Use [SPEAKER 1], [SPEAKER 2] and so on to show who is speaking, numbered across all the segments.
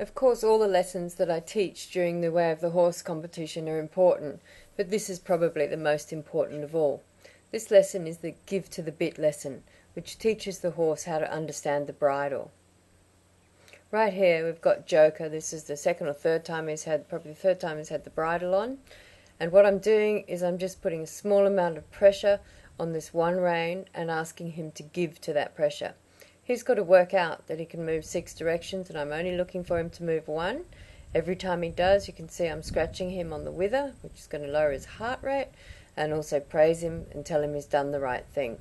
[SPEAKER 1] Of course, all the lessons that I teach during the Way of the Horse competition are important, but this is probably the most important of all. This lesson is the give to the bit lesson, which teaches the horse how to understand the bridle. Right here we've got Joker. This is the second or third time probably the third time he's had the bridle on. And what I'm doing is I'm just putting a small amount of pressure on this one rein and asking him to give to that pressure. He's got to work out that he can move 6 directions, and I'm only looking for him to move 1. Every time he does, you can see I'm scratching him on the wither, which is going to lower his heart rate, and also praise him and tell him he's done the right thing.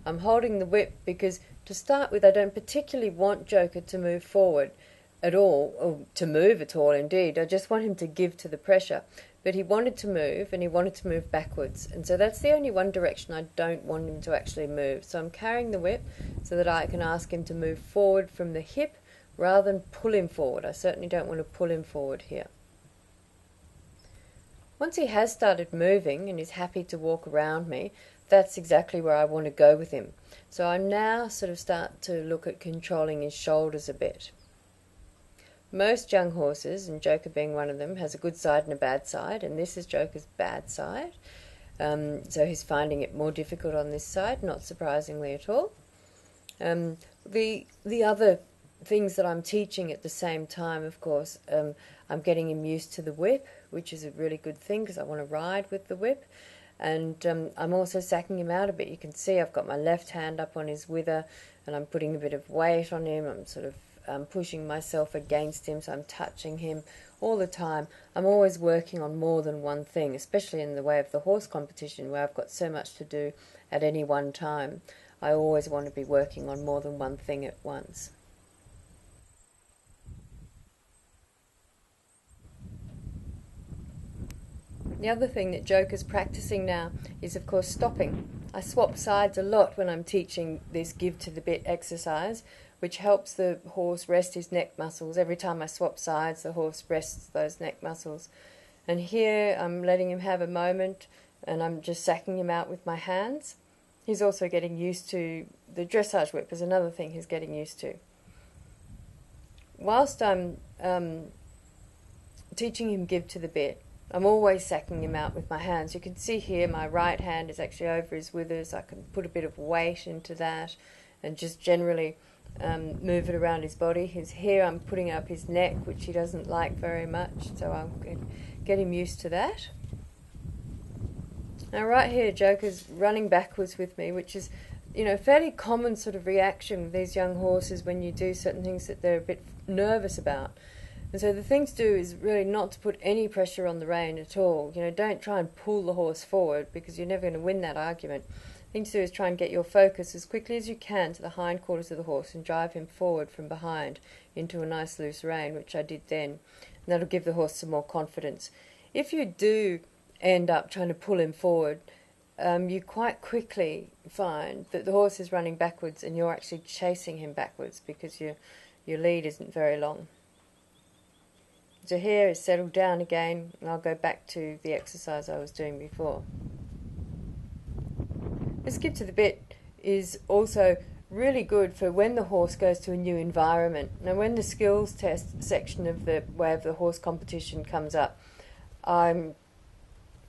[SPEAKER 1] I'm holding the whip because, to start with, I don't particularly want Joker to move forward at all, or to move at all indeed. I just want him to give to the pressure. But he wanted to move, and he wanted to move backwards. And so that's the only one direction I don't want him to actually move. So I'm carrying the whip so that I can ask him to move forward from the hip rather than pull him forward. I certainly don't want to pull him forward here. Once he has started moving and is happy to walk around me, that's exactly where I want to go with him. So I now sort of start to look at controlling his shoulders a bit. Most young horses, and Joker being one of them, has a good side and a bad side, and this is Joker's bad side. So he's finding it more difficult on this side, not surprisingly at all. The other things that I'm teaching at the same time, of course, I'm getting him used to the whip, which is a really good thing because I want to ride with the whip. And I'm also sacking him out a bit. You can see I've got my left hand up on his wither, and I'm putting a bit of weight on him. I'm sort of pushing myself against him, so I'm touching him all the time. I'm always working on more than one thing, especially in the Way of the Horse competition where I've got so much to do at any one time. I always want to be working on more than one thing at once. The other thing that Joker's practicing now is, of course, stopping. I swap sides a lot when I'm teaching this give to the bit exercise, which helps the horse rest his neck muscles. Every time I swap sides, the horse rests those neck muscles. And here I'm letting him have a moment, and I'm just sacking him out with my hands. He's also getting used to the dressage whip is another thing he's getting used to. Whilst I'm teaching him give to the bit, I'm always sacking him out with my hands. You can see here my right hand is actually over his withers. I can put a bit of weight into that and just generally move it around his body. Here I'm putting up his neck, which he doesn't like very much, so I'll get him used to that. Now right here, Joker's running backwards with me, which is, a fairly common sort of reaction with these young horses when you do certain things that they're a bit nervous about. And so the thing to do is really not to put any pressure on the rein at all. Don't try and pull the horse forward because you're never going to win that argument. The thing to do is try and get your focus as quickly as you can to the hindquarters of the horse and drive him forward from behind into a nice loose rein, which I did then. And that'll give the horse some more confidence. If you do end up trying to pull him forward, you quite quickly find that the horse is running backwards and you're actually chasing him backwards because your lead isn't very long. So here is settled down again, and I'll go back to the exercise I was doing before. This give to the bit is also really good for when the horse goes to a new environment. Now when the skills test section of the Way of the Horse competition comes up, I'll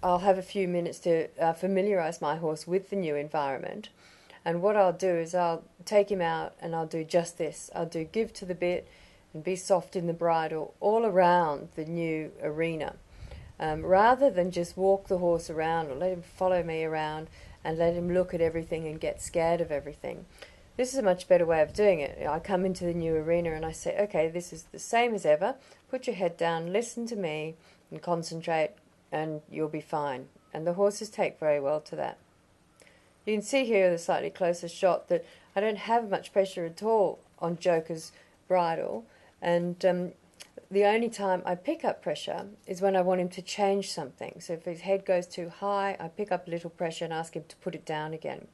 [SPEAKER 1] have a few minutes to familiarise my horse with the new environment. And what I'll do is I'll take him out and I'll do just this. I'll do give to the bit and be soft in the bridle all around the new arena. Rather than just walk the horse around or let him follow me around and let him look at everything and get scared of everything. This is a much better way of doing it. I come into the new arena and I say, okay, this is the same as ever. Put your head down, listen to me and concentrate and you'll be fine. And the horses take very well to that. You can see here the slightly closer shot that I don't have much pressure at all on Joker's bridle, and the only time I pick up pressure is when I want him to change something. So if his head goes too high, I pick up a little pressure and ask him to put it down again.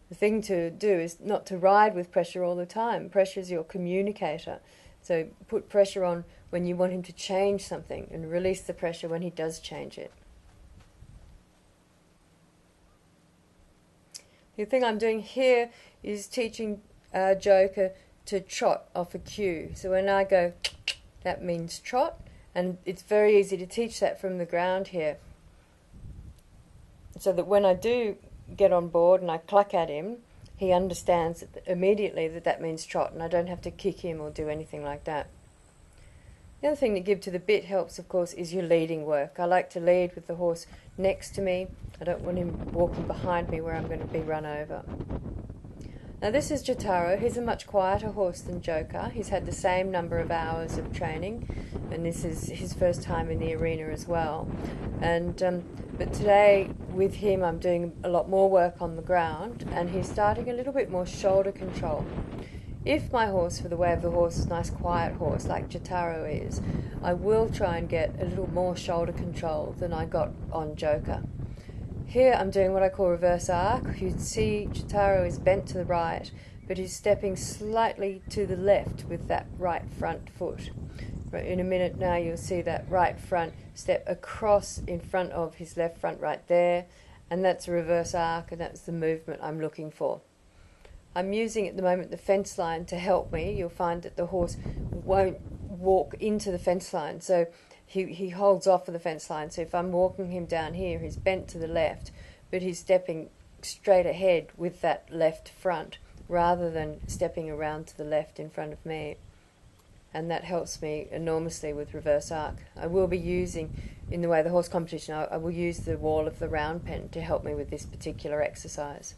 [SPEAKER 1] The thing to do is not to ride with pressure all the time. Pressure is your communicator. So put pressure on when you want him to change something and release the pressure when he does change it. The thing I'm doing here is teaching Joker to trot off a cue. So when I go, that means trot, and it's very easy to teach that from the ground here. So that when I do get on board and I cluck at him, he understands immediately that that means trot, and I don't have to kick him or do anything like that. The other thing to give to the bit helps, of course, is your leading work. I like to lead with the horse next to me. I don't want him walking behind me where I'm going to be run over. Now this is Jotaro. He's a much quieter horse than Joker. He's had the same number of hours of training, and this is his first time in the arena as well. But today with him I'm doing a lot more work on the ground, and he's starting a little bit more shoulder control. If my horse, for the way of the horse, is a nice quiet horse like Jotaro is, I will try and get a little more shoulder control than I got on Joker. Here I'm doing what I call reverse arc. You can see Jotaro is bent to the right, but he's stepping slightly to the left with that right front foot. In a minute now you'll see that right front step across in front of his left front right there, and that's a reverse arc, and that's the movement I'm looking for. I'm using at the moment the fence line to help me. You'll find that the horse won't walk into the fence line, so he holds off of the fence line. So if I'm walking him down here, he's bent to the left, but he's stepping straight ahead with that left front rather than stepping around to the left in front of me. And that helps me enormously with reverse arc. I will be using, in the way of the horse competition, I will use the wall of the round pen to help me with this particular exercise.